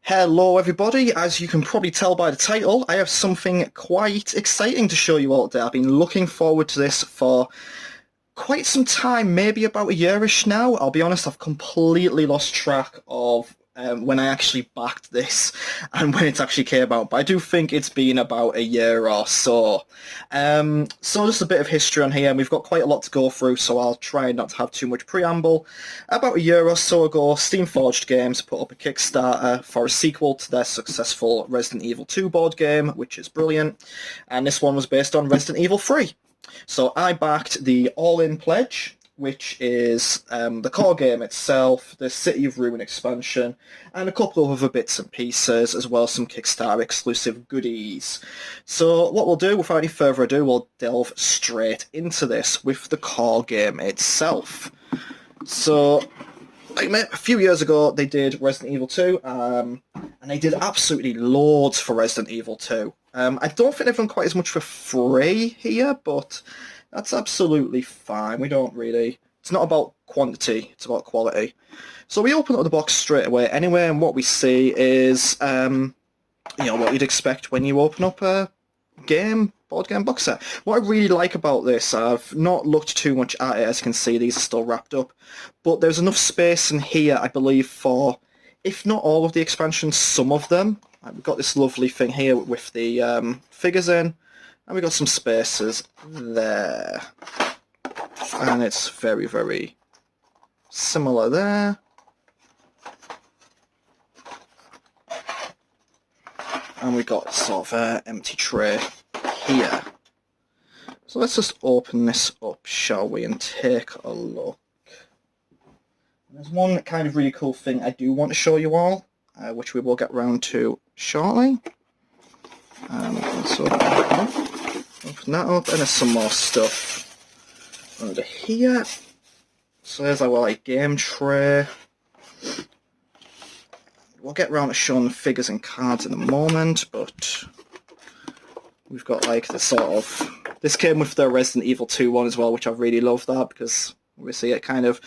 Hello everybody, as you can probably tell by the title, I have something quite exciting to show you all today. I've been looking forward to this for quite some time, maybe about a yearish now. I'll be honest, I've completely lost track of when I actually backed this and when it actually came out, but I do think it's been about a year or so. So just a bit of history on here, and we've got quite a lot to go through, so I'll try not to have too much preamble. About a year or so ago, Steamforges Games put up a Kickstarter for a sequel to their successful Resident Evil 2 board game, which is brilliant, and this one was based on Resident Evil 3. So I backed the all-in pledge, which is the core game itself, the City of Ruin expansion, and a couple of other bits and pieces, as well as some Kickstarter exclusive goodies. So what we'll do, without any further ado, we'll delve straight into this with the core game itself. So, like a few years ago, they did Resident Evil 2, and they did absolutely loads for Resident Evil 2. I don't think they've done quite as much for free here, but that's absolutely fine. We don't really... It's not about quantity, it's about quality. So we open up the box straight away anyway, and what we see is, what you'd expect when you open up a board game box set. What I really like about this, I've not looked too much at it, as you can see, these are still wrapped up, but there's enough space in here, I believe, for, if not all of the expansions, some of them. We've got this lovely thing here with the figures in, and we've got some spaces there. And it's very, very similar there. And we've got sort of an empty tray here. So let's just open this up, shall we, and take a look. There's one kind of really cool thing I do want to show you all, which we will get round to shortly. So open that up, and there's some more stuff under here. So there's our game tray. We'll get round to showing the figures and cards in a moment, but we've got like the sort of... This came with the Resident Evil 2 one as well, which I really love that, because obviously it kind of...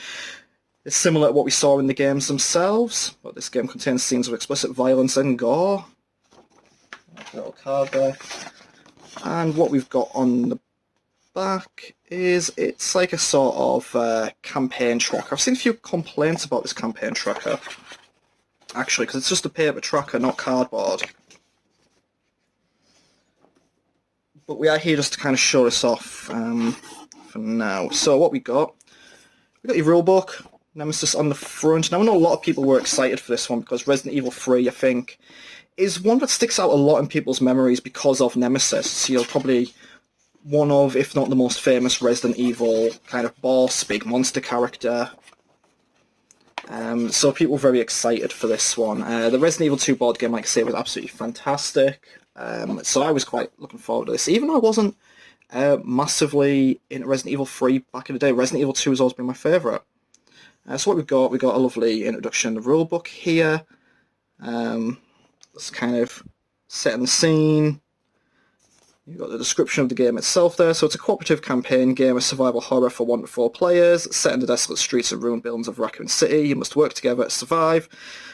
It's similar to what we saw in the games themselves, but this game contains scenes of explicit violence and gore. A little card there. And what we've got on the back is, it's like a sort of campaign tracker. I've seen a few complaints about this campaign tracker, actually, because it's just a paper tracker, not cardboard. But we are here just to kind of show this off for now. So what we got your rulebook, Nemesis on the front. Now I know a lot of people were excited for this one because Resident Evil 3, I think, is one that sticks out a lot in people's memories because of Nemesis. So you're probably one of, if not the most famous Resident Evil kind of boss, big monster character. So people were very excited for this one. The Resident Evil 2 board game, like I say, was absolutely fantastic. So I was quite looking forward to this. Even though I wasn't massively into Resident Evil 3 back in the day, Resident Evil 2 has always been my favourite. So what we've got a lovely introduction to the rulebook here. It's kind of setting the scene. You've got the description of the game itself there. So it's a cooperative campaign game, a survival horror for 1 to 4 players, set in the desolate streets and ruined buildings of Raccoon City. You must work together to survive,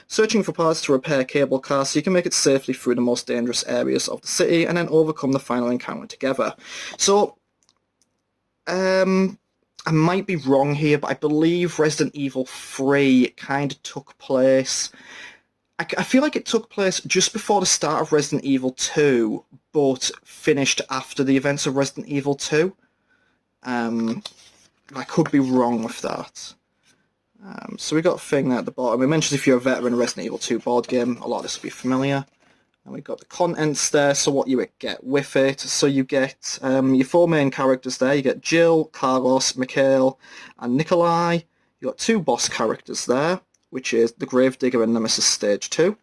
searching for parts to repair cable cars so you can make it safely through the most dangerous areas of the city and then overcome the final encounter together. So, I might be wrong here, but I believe Resident Evil 3 kind of took place... I feel like it took place just before the start of Resident Evil 2, but finished after the events of Resident Evil 2. I could be wrong with that. So we got a thing there at the bottom. It mentions if you're a veteran of Resident Evil 2 board game, a lot of this will be familiar. And we've got the contents there, so what you would get with it. So you get your 4 main characters there. You get Jill, Carlos, Mikhail, and Nikolai. You've got 2 boss characters there, which is the Gravedigger and Nemesis Stage 2.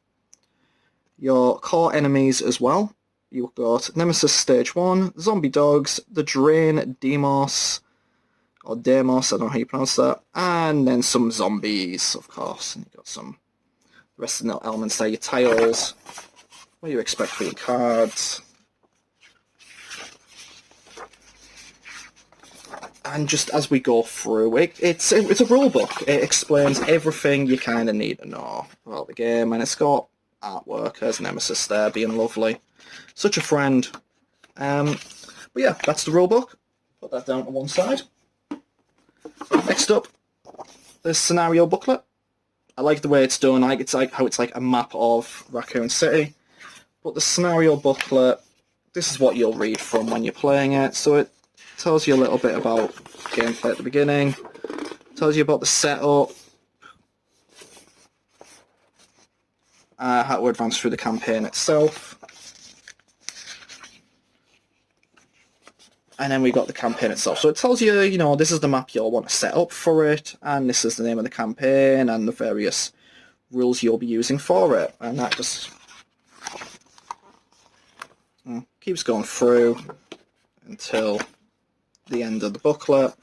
Your core enemies as well. You've got Nemesis Stage 1, Zombie Dogs, the Drain, Demos, or Demos, I don't know how you pronounce that, and then some zombies, of course. And you've got some the rest of the elements there, your tiles, what you expect for your cards. And just as we go through, it's a rule book. It explains everything you kind of need to know about the game, and it's got artwork. There's Nemesis there, being lovely. Such a friend. But yeah, that's the rulebook. Put that down to one side. Next up, the scenario booklet. I like the way it's done. It's like how it's like a map of Raccoon City. But the scenario booklet, this is what you'll read from when you're playing it. So it tells you a little bit about gameplay at the beginning. Tells you about the setup. How to advance through the campaign itself. And then we got the campaign itself. So it tells you, you know, this is the map you'll want to set up for it, and this is the name of the campaign, and the various rules you'll be using for it. And that just keeps going through until the end of the booklet.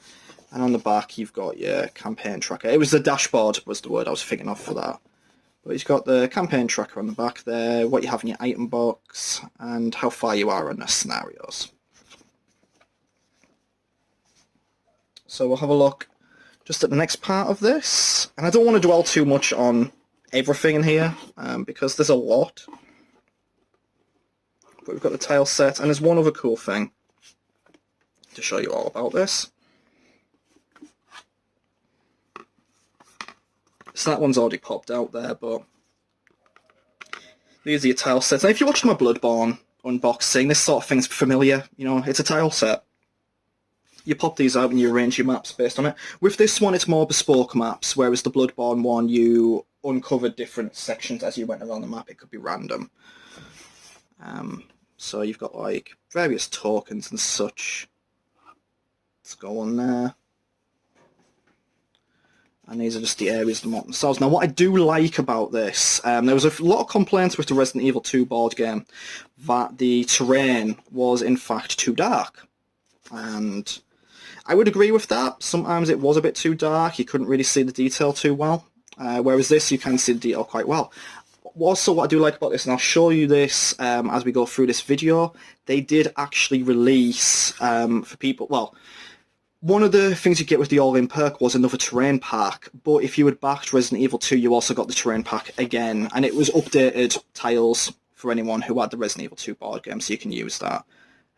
And on the back you've got your campaign tracker. It was the dashboard was the word I was thinking of for that. But you've got the campaign tracker on the back there, what you have in your item box, and how far you are in the scenarios. So we'll have a look just at the next part of this. And I don't want to dwell too much on everything in here, because there's a lot. But we've got the tile set, and there's one other cool thing to show you all about this. So that one's already popped out there, but these are your tile sets. And if you watched my Bloodborne unboxing, this sort of thing's familiar. You know, it's a tile set. You pop these out and you arrange your maps based on it. With this one, it's more bespoke maps, whereas the Bloodborne one, you uncovered different sections as you went around the map. It could be random. So you've got like various tokens and such. Let's go on there. And these are just the areas of the map themselves. Now, what I do like about this, there was a lot of complaints with the Resident Evil 2 board game that the terrain was in fact too dark. And I would agree with that. Sometimes it was a bit too dark. You couldn't really see the detail too well. Whereas this, you can see the detail quite well. Also, what I do like about this, and I'll show you this as we go through this video, they did actually release for people, well, one of the things you get with the all-in perk was another terrain pack, but if you had backed Resident Evil 2, you also got the terrain pack again, and it was updated tiles for anyone who had the Resident Evil 2 board game, so you can use that.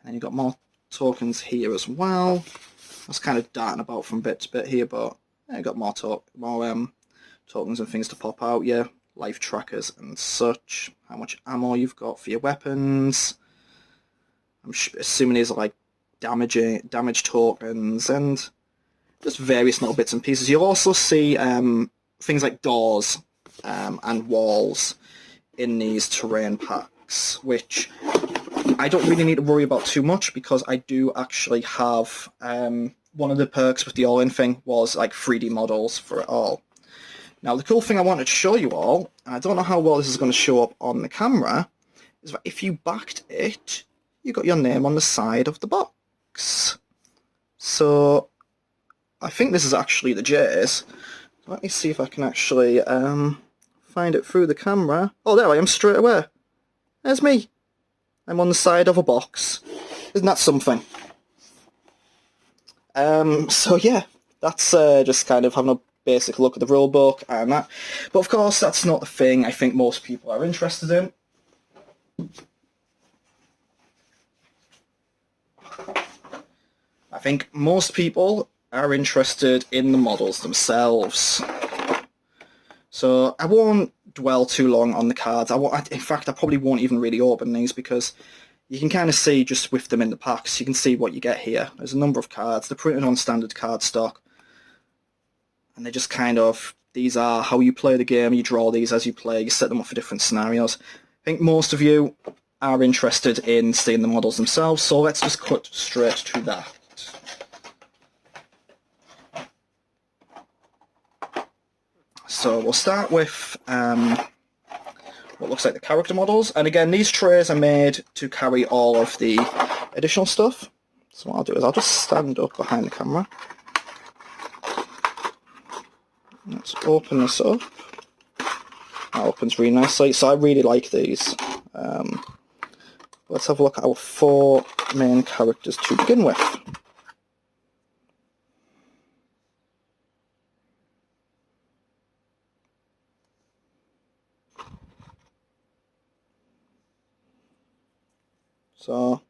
And then you've got more tokens here as well. I was kind of darting about from bit to bit here, but you've got more tokens and things to pop out, yeah. Life trackers and such. How much ammo you've got for your weapons. I'm assuming these are like damage tokens and just various little bits and pieces. You'll also see things like doors and walls in these terrain packs, which I don't really need to worry about too much because I do actually have one of the perks with the all-in thing was like 3D models for it all. Now the cool thing I wanted to show you all, and I don't know how well this is going to show up on the camera, is that if you backed it, you got your name on the side of the box. So I think this is actually the J's. Let me see if I can actually find it through the camera. Oh, there I am straight away. There's me. I'm on the side of a box. Isn't that something? So yeah, that's just kind of having a basic look at the rulebook and that. But of course, that's not the thing I think most people are interested in. I think most people are interested in the models themselves. So I won't dwell too long on the cards. In fact, I probably won't even really open these because you can kind of see just with them in the packs, you can see what you get here. There's a number of cards. They're printed on standard card stock. And they just kind of, these are how you play the game. You draw these as you play. You set them up for different scenarios. I think most of you are interested in seeing the models themselves, so let's just cut straight to that. So we'll start with what looks like the character models. And again, these trays are made to carry all of the additional stuff. So what I'll do is I'll just stand up behind the camera. Let's open this up. That opens really nicely, so I really like these. Let's have a look at our 4 main characters to begin with. So,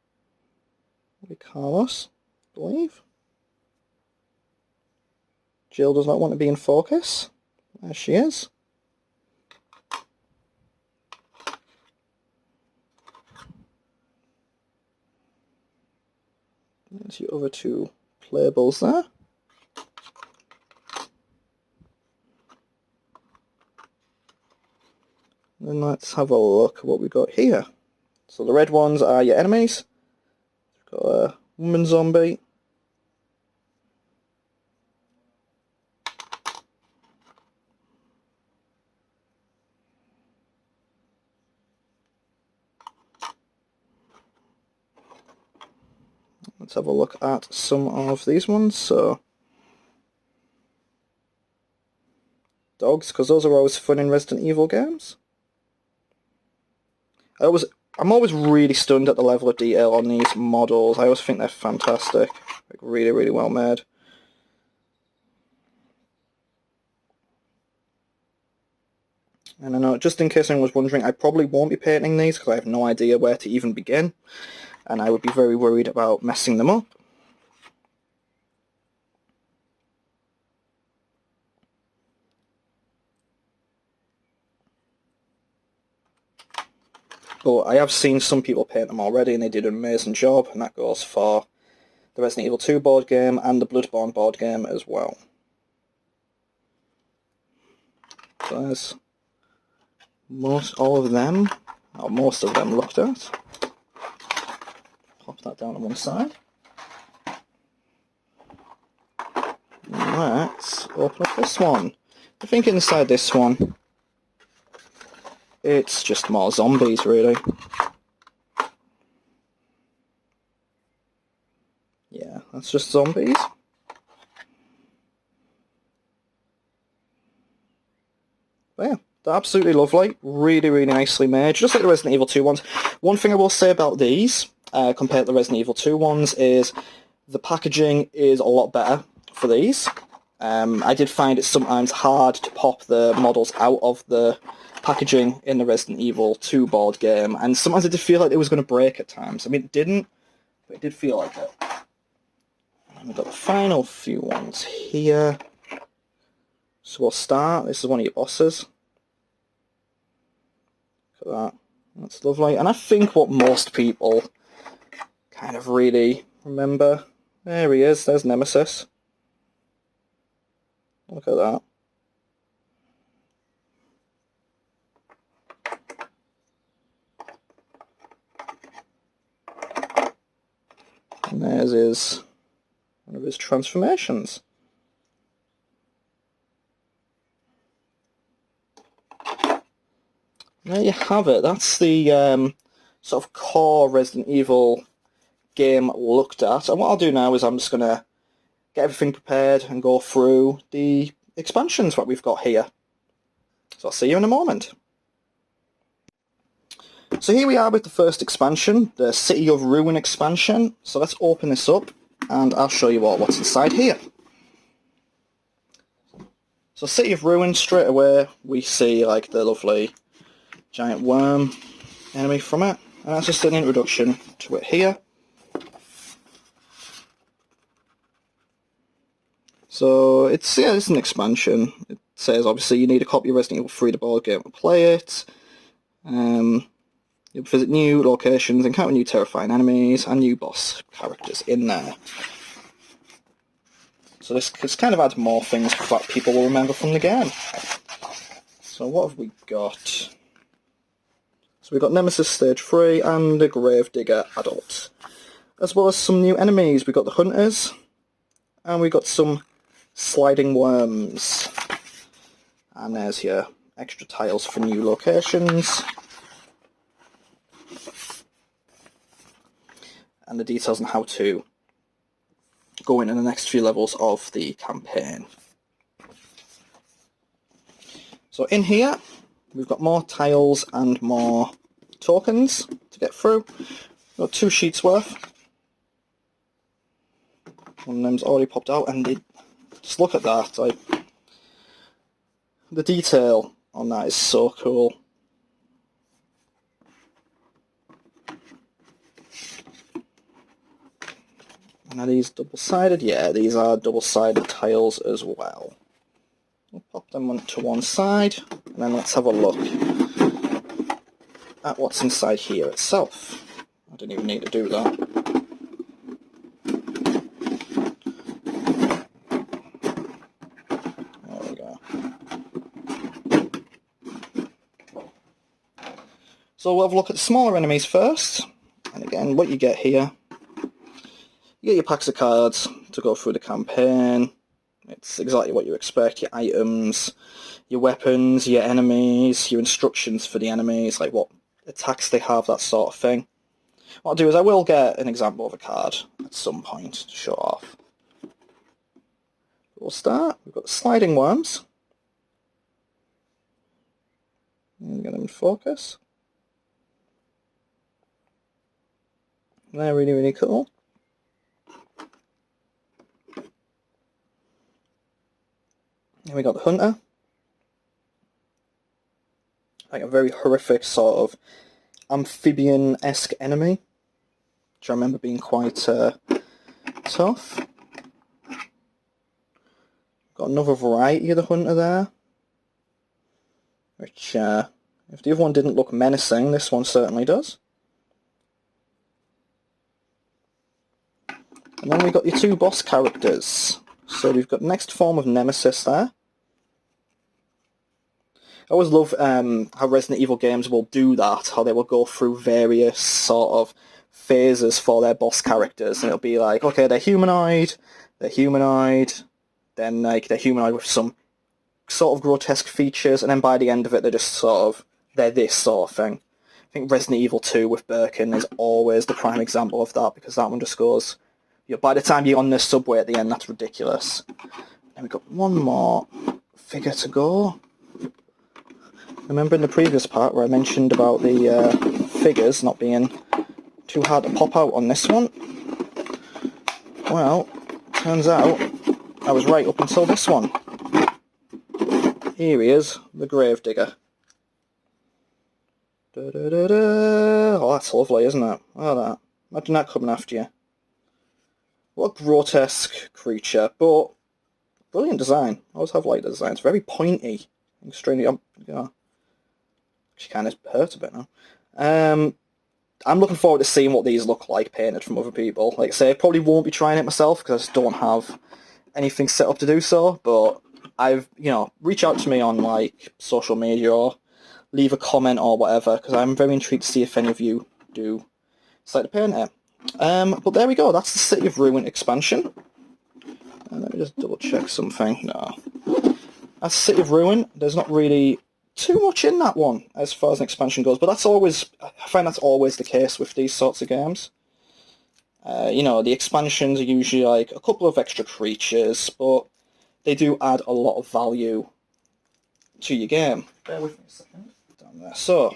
Carlos, I believe. Jill does not want to be in focus. There she is. There's your other two playables there. Then let's have a look at what we've got here. So the red ones are your enemies. We've got a woman zombie. Let's have a look at some of these ones. So, dogs, because those are always fun in Resident Evil games. I'm always really stunned at the level of detail on these models. I always think they're fantastic. Like, really, really well made. And I know, just in case anyone was wondering, I probably won't be painting these because I have no idea where to even begin. And I would be very worried about messing them up. But I have seen some people paint them already and they did an amazing job, and that goes for the Resident Evil 2 board game and the Bloodborne board game as well. So there's all of them, or most of them looked at. Pop that down on one side. Let's open up this one. I think inside this one, it's just more zombies, really. Yeah, that's just zombies. But yeah, they're absolutely lovely. Really, really nicely made. Just like the Resident Evil 2 ones. One thing I will say about these, compared to the Resident Evil 2 ones, is the packaging is a lot better for these. I did find it sometimes hard to pop the models out of the packaging in the Resident Evil 2 board game, and sometimes it did feel like it was going to break at times. I mean, it didn't, but it did feel like it. And we've got the final few ones here. So we'll start. This is one of your bosses. Look at that. That's lovely. And I think what most people kind of really remember. There he is. There's Nemesis. Look at that. And there's one of his transformations. There you have it. That's the sort of core Resident Evil game looked at. And what I'll do now is I'm just going to get everything prepared and go through the expansions that we've got here. So I'll see you in a moment. So here we are with the first expansion, the City of Ruin expansion. So let's open this up and I'll show you all what's inside here. So City of Ruin, straight away we see like the lovely giant worm enemy from it. And that's just an introduction to it here. So it's an expansion. It says obviously you need a copy of Resident Evil 3 the board game to play it. You'll visit new locations, encounter new terrifying enemies, and new boss characters in there. So this kind of adds more things that people will remember from the game. So what have we got? So we've got Nemesis Stage 3 and the Gravedigger Adult. As well as some new enemies. We've got the Hunters, and we've got some sliding worms. And there's your extra tiles for new locations. And the details on how to go in the next few levels of the campaign. So in here, we've got more tiles and more tokens to get through. We've got 2 sheets worth. One of them's already popped out, and just look at that. The detail on that is so cool. And are these double-sided? Yeah, these are double-sided tiles as well. We'll pop them to one side, and then let's have a look at what's inside here itself. I didn't even need to do that. There we go. So we'll have a look at the smaller enemies first. And again, what you get here, you get your packs of cards to go through the campaign. It's exactly what you expect, your items, your weapons, your enemies, your instructions for the enemies, like what attacks they have, that sort of thing. What I'll do is I will get an example of a card at some point to show off. We'll start. We've got the sliding worms. And get them in focus. They're really, really cool. Then we got the hunter. Like a very horrific sort of amphibian-esque enemy, which I remember being quite tough. Got another variety of the hunter there, which if the other one didn't look menacing, this one certainly does. And then we've got your two boss characters. So we've got next form of Nemesis there. I always love how Resident Evil games will do that, how they will go through various sort of phases for their boss characters, and it'll be like, okay, they're humanoid, then like they're humanoid with some sort of grotesque features, and then by the end of it they're just sort of, they're this sort of thing. I think Resident Evil 2 with Birkin is always the prime example of that, because that one just goes, by the time you're on the subway at the end, that's ridiculous. And we've got one more figure to go. Remember in the previous part where I mentioned about the figures not being too hard to pop out on this one? Well, turns out I was right up until this one. Here he is, the Gravedigger. Oh, that's lovely, isn't it? Oh, that. Imagine that coming after you. What a grotesque creature, but brilliant design. I always have liked the design. It's very pointy. Extremely, she kind of hurt a bit now. I'm looking forward to seeing what these look like painted from other people. Like I say, I probably won't be trying it myself because I just don't have anything set up to do so, but reach out to me on like social media or leave a comment or whatever, because I'm very intrigued to see if any of you do decide to paint it. But there we go, that's the City of Ruin expansion. Let me just double check something. No. That's City of Ruin. There's not really too much in that one as far as an expansion goes, but I find that's always the case with these sorts of games. The expansions are usually like a couple of extra creatures, but they do add a lot of value to your game. Bear with me a second. Down there. So,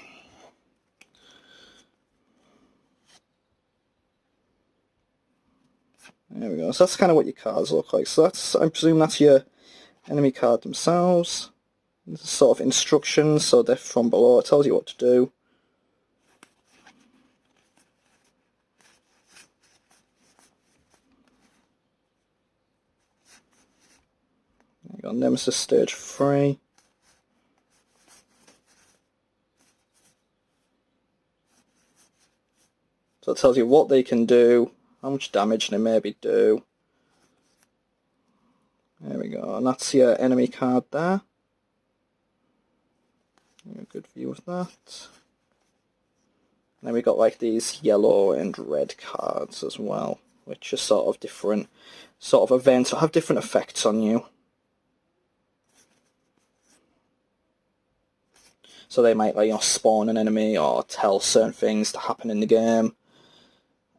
there we go. So that's kind of what your cards look like. So I presume that's your enemy card themselves. This is sort of instructions, so they're from below. It tells you what to do. There you go, Nemesis Stage 3. So it tells you what they can do, how much damage they maybe do. There we go, and that's your enemy card there. A good view of that. And then we got like these yellow and red cards as well, which are sort of different sort of events or have different effects on you. So they might like spawn an enemy or tell certain things to happen in the game.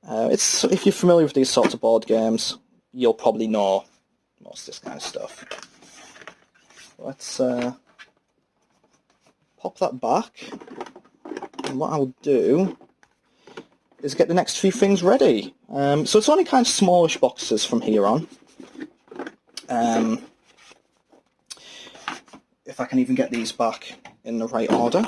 If you're familiar with these sorts of board games, you'll probably know most of this kind of stuff. Let's pop that back, and what I'll do is get the next few things ready. So it's only kind of smallish boxes from here on. If I can even get these back in the right order.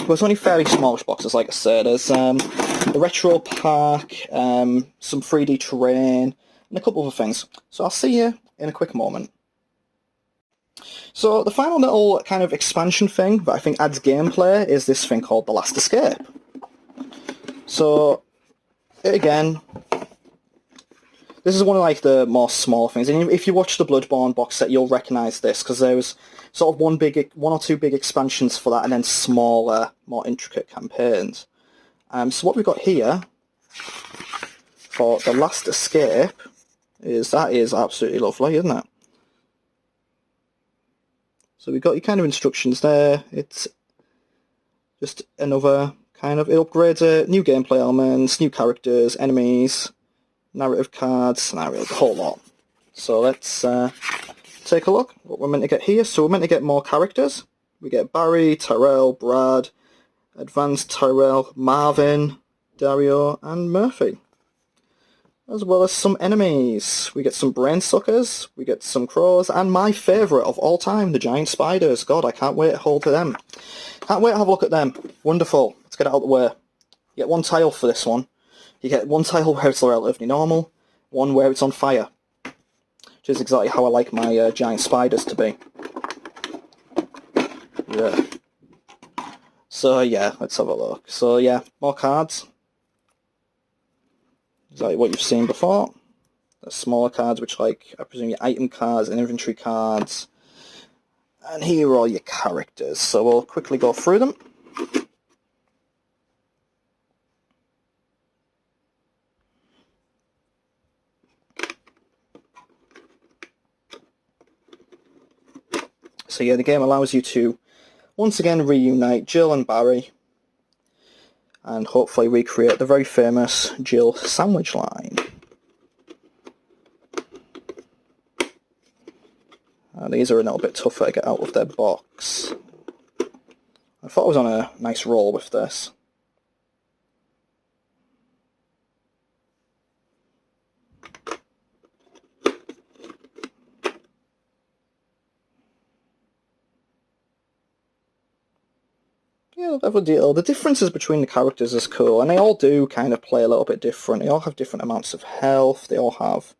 Well, it's only fairly smallish boxes, like I said. There's the retro pack, some 3D terrain, and a couple other things. So I'll see you in a quick moment. So the final little kind of expansion thing that I think adds gameplay is this thing called The Last Escape. So, again, this is one of like the more small things, and if you watch the Bloodborne box set, you'll recognise this, because there was sort of one or two big expansions for that, and then smaller, more intricate campaigns. So what we've got here for The Last Escape is absolutely lovely, isn't it? So we've got your kind of instructions there. It's just another kind of, it upgrades new gameplay elements, new characters, enemies, narrative cards, scenarios, a whole lot. So let's take a look what we're meant to get here. So we're meant to get more characters. We get Barry, Tyrell, Brad, Advanced Tyrell, Marvin, Dario, and Murphy. As well as some enemies. We get some brain suckers, we get some crows, and my favourite of all time, the giant spiders. God, I can't wait to hold to them. Can't wait to have a look at them. Wonderful. Let's get it out of the way. You get one tile for this one. You get one tile where it's relatively normal, one where it's on fire. Which is exactly how I like my giant spiders to be. Yeah. So yeah, let's have a look. So yeah, more cards. Exactly what you've seen before. The smaller cards, which like, I presume your item cards and inventory cards. And here are all your characters. So we'll quickly go through them. So yeah, the game allows you to once again reunite Jill and Barry, and hopefully recreate the very famous Jill sandwich line. These are a little bit tougher to get out of their box. I thought I was on a nice roll with this. Yeah, the differences between the characters is cool, and they all do kind of play a little bit different. They all have different amounts of health, they all have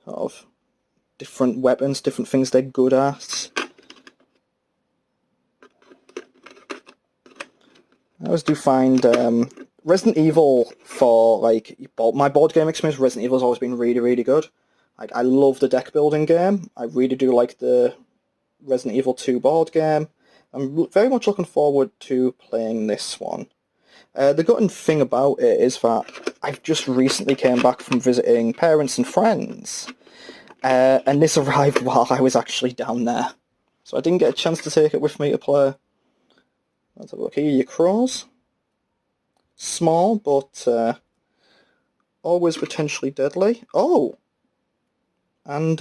sort of different weapons, different things they're good at. I always do find Resident Evil, for like my board game experience, Resident Evil has always been really, really good. Like, I love the deck building game. I really do like the Resident Evil 2 board game. I'm very much looking forward to playing this one. The gutting thing about it is that I've just recently came back from visiting parents and friends, and this arrived while I was actually down there. So I didn't get a chance to take it with me to play. Let's have a look here, your crows. Small, but always potentially deadly. Oh! And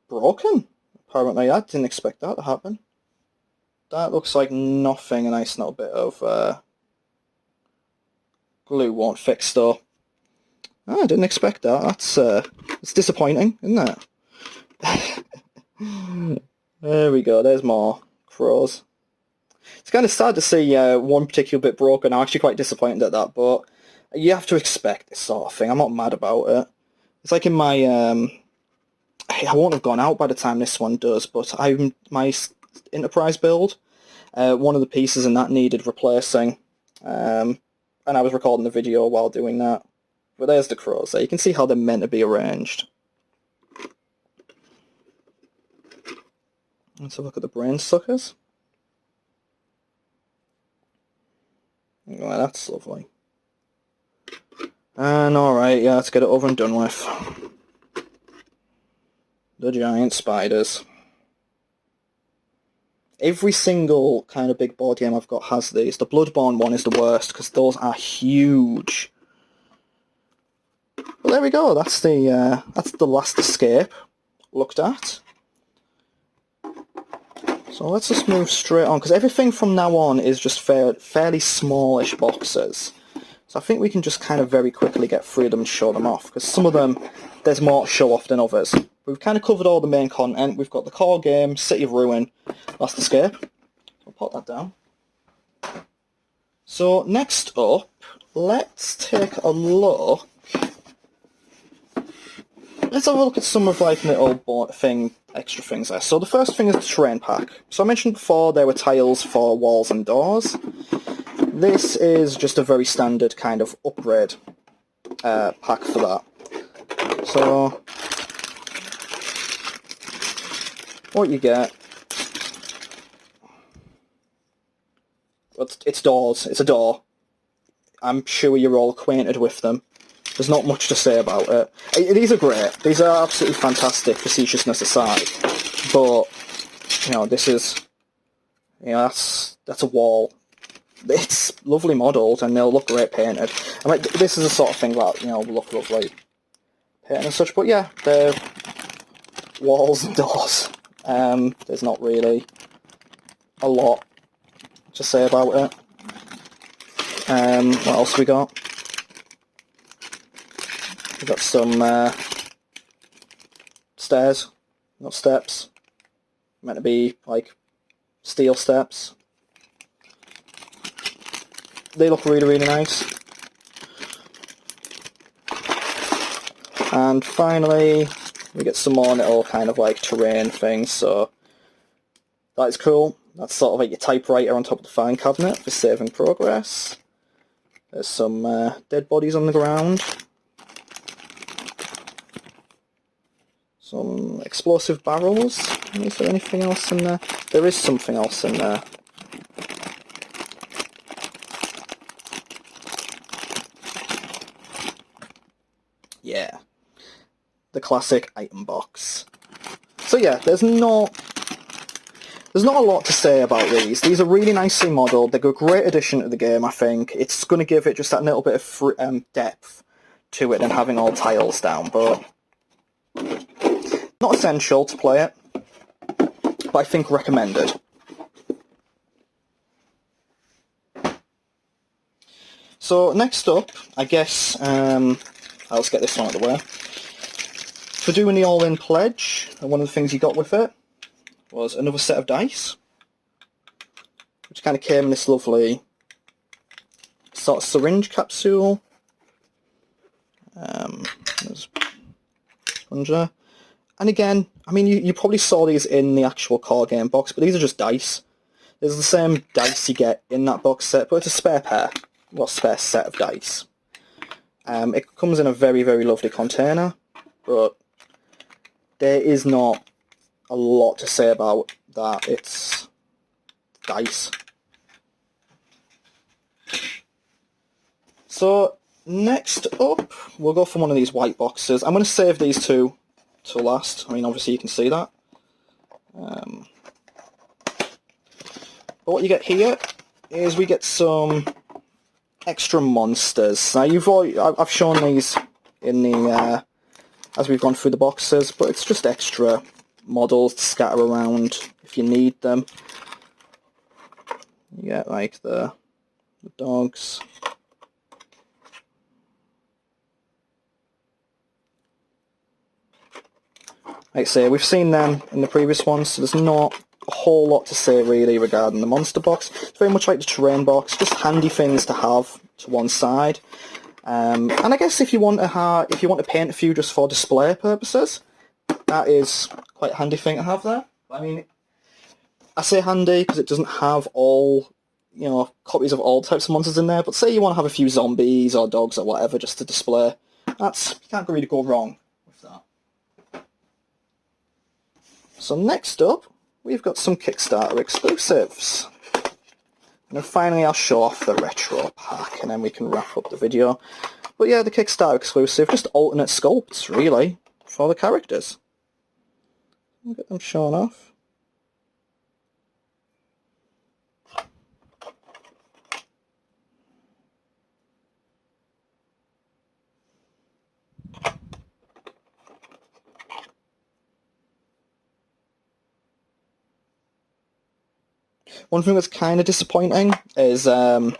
broken. Apparently, I didn't expect that to happen. That looks like nothing a nice little bit of glue won't fix though. Oh, I didn't expect that. It's disappointing, isn't it? There we go, there's more crows. It's kind of sad to see one particular bit broken. I'm actually quite disappointed at that, but you have to expect this sort of thing. I'm not mad about it. It's like in my I won't have gone out by the time this one does, but my Enterprise build, one of the pieces in that needed replacing, and I was recording the video while doing that. But there's the crows there. You can see how they're meant to be arranged. Let's have a look at the brain suckers. Well, that's lovely. And alright, yeah, let's get it over and done with. The giant spiders. Every single kind of big board game I've got has these. The Bloodborne one is the worst, because those are huge. But there we go, that's the Last Escape looked at. So let's just move straight on, because everything from now on is just fairly smallish boxes. So I think we can just kind of very quickly get through them and show them off, because some of them, there's more to show off than others. We've kind of covered all the main content. We've got the core game, City of Ruin, Last Escape. I'll put that down. So next up, let's take a look. Let's have a look at some of like little extra things there. So the first thing is the terrain pack. So I mentioned before there were tiles for walls and doors. This is just a very standard kind of upgrade pack for that. So what you get, it's doors. It's a door. I'm sure you're all acquainted with them. There's not much to say about it. These are great. These are absolutely fantastic, facetiousness aside. But, you know, this is, you know, that's a wall. It's lovely modelled and they'll look great painted. I mean, this is the sort of thing that, you know, will look lovely painted and such. But yeah, they're walls and doors. There's not really a lot to say about it. What else we got? We've got some stairs, not steps. Meant to be like steel steps. They look really, really nice. And finally, we get some more little kind of like terrain things. So that is cool. That's sort of like your typewriter on top of the file cabinet for saving progress. There's some dead bodies on the ground. Some explosive barrels. Is there anything else in there? There is something else in there. Yeah. The classic item box. So yeah, there's not a lot to say about these. These are really nicely modelled. They're a great addition to the game, I think. It's going to give it just that little bit of depth to it than having all tiles down, but not essential to play it, but I think recommended. So next up, I guess, let's get this one out of the way. For doing the all-in pledge, one of the things you got with it was another set of dice, which kind of came in this lovely sort of syringe capsule. There's plunger. And again, I mean, you probably saw these in the actual core game box, but these are just dice. There's the same dice you get in that box set, but it's a spare pair, well, spare set of dice. It comes in a very, very lovely container, but there is not a lot to say about that. It's dice. So next up, we'll go for one of these white boxes. I'm going to save these two till last. I mean, obviously you can see that. But what you get here is we get some extra monsters. Now I've shown these in the as we've gone through the boxes, but it's just extra models to scatter around if you need them. You get like the dogs. Like I say, we've seen them in the previous ones, so there's not a whole lot to say really regarding the monster box. It's very much like the terrain box, just handy things to have to one side. And I guess if you want to paint a few just for display purposes, that is quite a handy thing to have there. I mean, I say handy because it doesn't have all, you know, copies of all types of monsters in there. But say you want to have a few zombies or dogs or whatever just to display, you can't really go wrong with that. So next up, we've got some Kickstarter exclusives. And then finally I'll show off the retro pack and then we can wrap up the video. But yeah, the Kickstarter exclusive, just alternate sculpts really, for the characters. I'll get them shown off. One thing that's kind of disappointing is in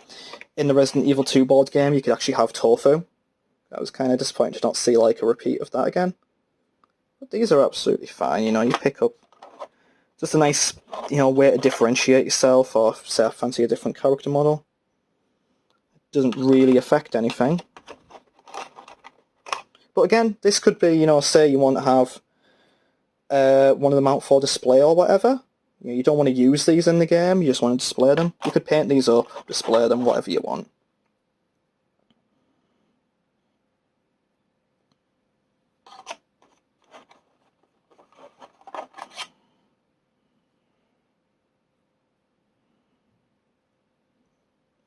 the Resident Evil 2 board game you could actually have tofu. That was kind of disappointing to not see like a repeat of that again. But these are absolutely fine, you know, you pick up Just a nice, way to differentiate yourself, or say I fancy a different character model. It doesn't really affect anything. But again, this could be, say you want to have one of them out for display or whatever. You don't want to use these in the game, you just want to display them. You could paint these up, display them, whatever you want.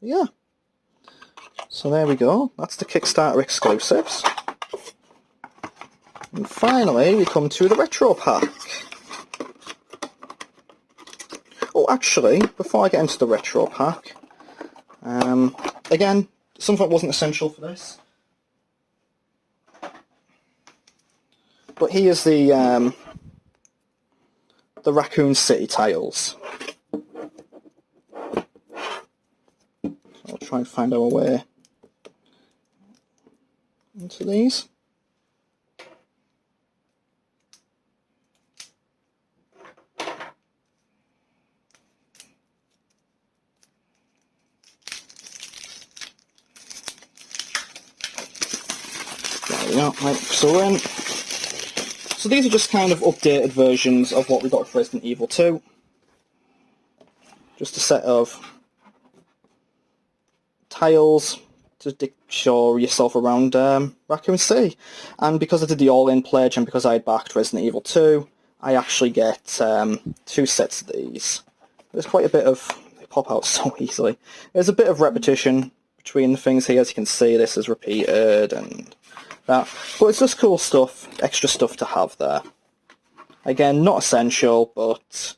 Yeah. So there we go. That's the Kickstarter exclusives. And finally, we come to the retro pack. Oh, actually, before I get into the retro pack, again, something wasn't essential for this. But here's the Raccoon City tiles. I'll try and find our way into these. There we go, right, so we're in. So these are just kind of updated versions of what we got with Resident Evil 2. Just a set of tiles to show yourself around Raccoon City. And because I did the all-in pledge and because I had backed Resident Evil 2, I actually get 2 sets of these. There's quite a bit of... they pop out so easily. There's a bit of repetition between the things here. As you can see, this is repeated and that. But it's just cool stuff, extra stuff to have there. Again, not essential, but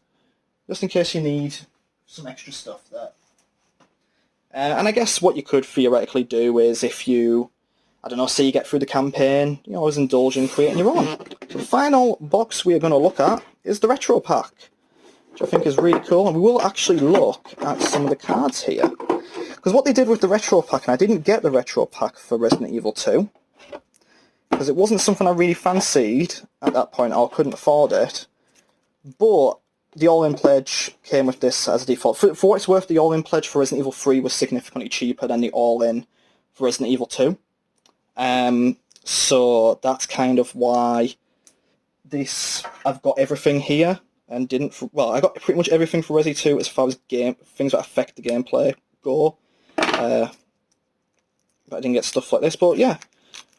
just in case you need some extra stuff there. And I guess what you could theoretically do is if you, I don't know, say you get through the campaign, you always indulge in creating your own. So the final box we are going to look at is the retro pack, which I think is really cool, and we will actually look at some of the cards here. Because what they did with the retro pack, and I didn't get the retro pack for Resident Evil 2, because it wasn't something I really fancied at that point, or couldn't afford it, but the all-in pledge came with this as a default. For what it's worth, the all-in pledge for Resident Evil 3 was significantly cheaper than the all-in for Resident Evil 2. So that's kind of why this, I've got everything here, and didn't, well, I got pretty much everything for Resi 2 as far as things that affect the gameplay go. But I didn't get stuff like this, but yeah.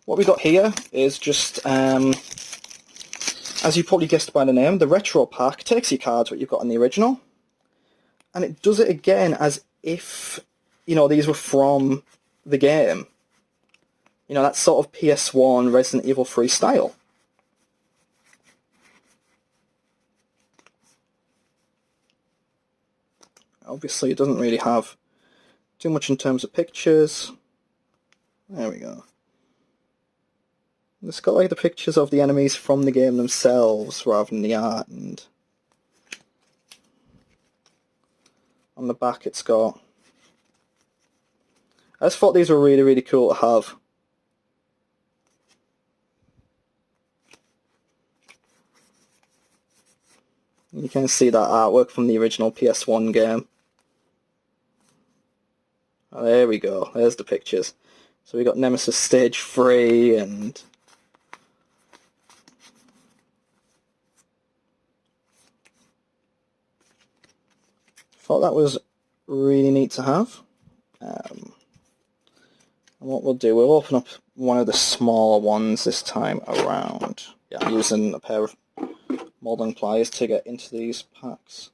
What we got here is just, as you probably guessed by the name, the retro pack takes your cards, what you've got in the original, and it does it again as if, these were from the game. That sort of PS1 Resident Evil 3 style. Obviously, it doesn't really have too much in terms of pictures. There we go. It's got like the pictures of the enemies from the game themselves rather than the art, and on the back it's got... I just thought these were really, really cool to have. You can see that artwork from the original PS1 game. Oh, there we go, there's the pictures. So we got Nemesis Stage 3 and... thought that was really neat to have. And what we'll do, we'll open up one of the smaller ones this time around. Yeah, I'm using a pair of molding pliers to get into these packs.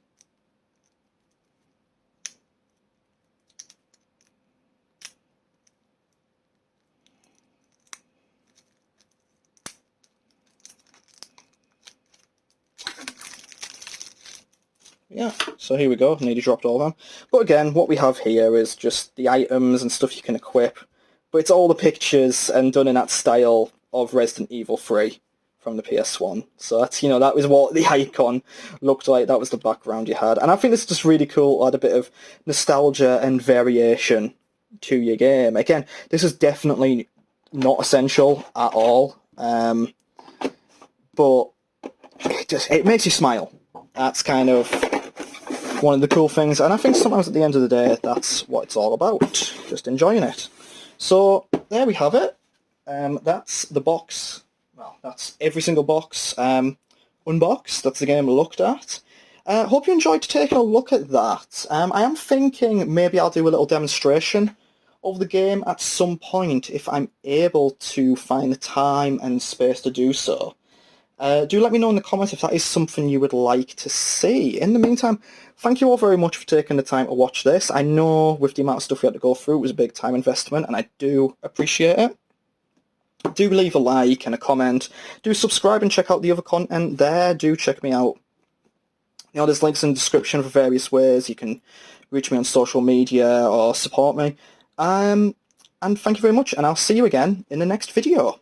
Yeah, so here we go, nearly dropped all of them. But again, what we have here is just the items and stuff you can equip, but it's all the pictures and done in that style of Resident Evil 3 from the PS1. So that's, that was what the icon looked like, that was the background you had. And I think this is just really cool to add a bit of nostalgia and variation to your game. Again, this is definitely not essential at all, but it makes you smile. That's kind of one of the cool things, and I think sometimes at the end of the day, that's what it's all about, just enjoying it. So, there we have it. That's the box. Well, that's every single box unboxed. That's the game looked at. Hope you enjoyed taking a look at that. I am thinking maybe I'll do a little demonstration of the game at some point if I'm able to find the time and space to do so. Do let me know in the comments if that is something you would like to see. In the meantime, thank you all very much for taking the time to watch this. I know with the amount of stuff we had to go through, it was a big time investment, and I do appreciate it. Do leave a like and a comment. Do subscribe and check out the other content there. Do check me out. You know, there's links in the description for various ways you can reach me on social media or support me. And thank you very much, and I'll see you again in the next video.